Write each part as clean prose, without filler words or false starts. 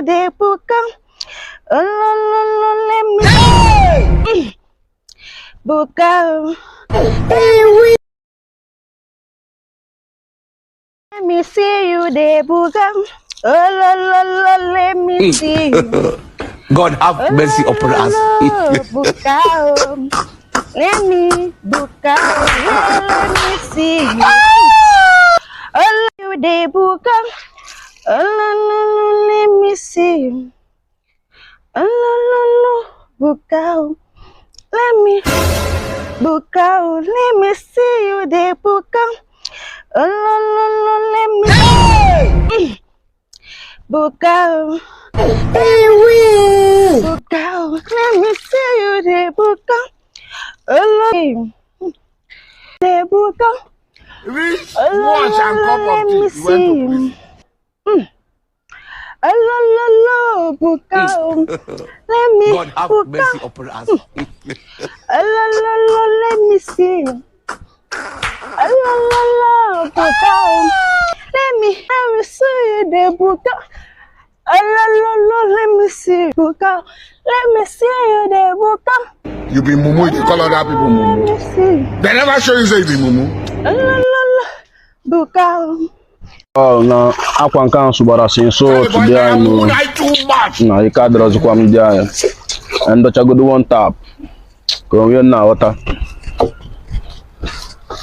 you there, Buka. Let me Buka. Let me see you there, Buka. Let me see you. God have mercy upon us. Buka. Let me Buka. Let me see you. You there, Buka. Let me see you. Buka. Let me Buka. Let me see you there, Buka. Let me Buka. Buka. Let me see you there, Buka. There, Buka. Reach once and cup of tea. You went to prison. Buka. Let me God have mercy upon us. Let me see you. Buka. Let me see you there, Buka. Let me see you, Buka. Let me see you there, Buka. You be mumu, you call other people mumu. They never show you say you be mumu. Buka. Oh no, akwa nke ahụ gbara sin so today I know. Na you can't draw kwa media. And the chagodo one tap. Ko we na water.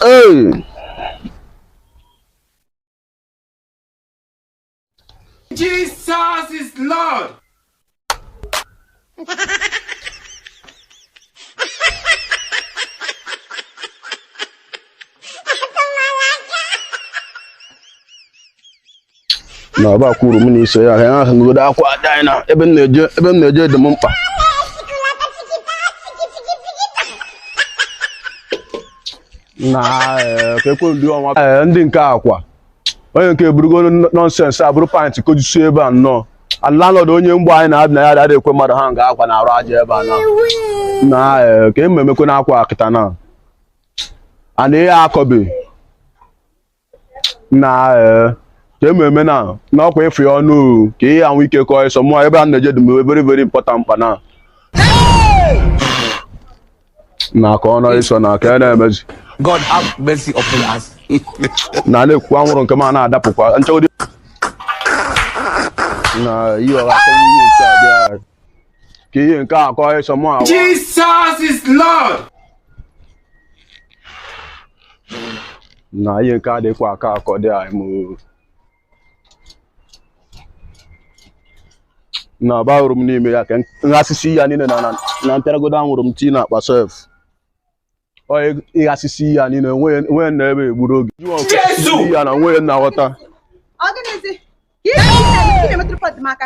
Hey. Jesus is Lord. Na ba kwuru m n'ise ya ha ngodo akwa dina ebe m na-eje dị m mkpa. Na kekwe ndị ọnwa ndị nke akwa onye nke burugo nonsense abụrụ pint kojusu ebe a nnọọ landlord onye mgbe anyị na-adị na ya adịghị ekwe mmadụ ha nga akwa na-arụ aja ebe a na ka ememekwe na akwa akịta na a na-ehe akọbe na ka ememe na ọkwa efu ya ọnụ ka ihe anwụ ike kọọ ịsọ mụọ ebe a na-eje dị m very very important mkpa na ka ọ nọ ịsọ na ka na-emezi God have mercy upon us. na na-ekwu anwụrụ nke ma na-adapụkwa nchegodi na ihe ọha ihe nke a bịa ka ihe nke a kọọ ịsọ mụọ Jesus is Lord. na ihe nke adịkwa aka akọ dị anyị mụ na bahụrụ m n'ime ya ka nghasịsị ya niile na mpịaragodo anwụrụ m tii na akpa sef ịghasịsị ya niile nwee na ebe egburu oge ya na nwee na nghọta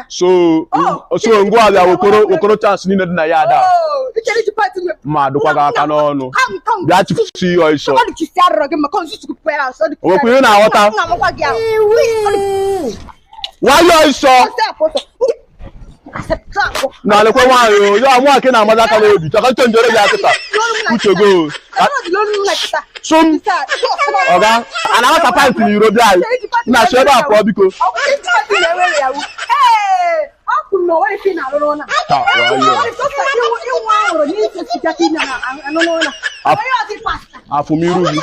so ngwa abịa okoro chance niile dị na ya ada ma dụkwa gị aka n'ọnụ bịa chifusi ya ịsọ onwekwa ihe na-aghọta nwayọ ịsọ na lekwe nwaanyị ya nwa ke na-amazi aka n'obi chọka ntọ njere gị akịta uchego sum ọga a na-aghọta pint n'iro bịa anyị na-achọ ebe a pụọ biko afụmiru gị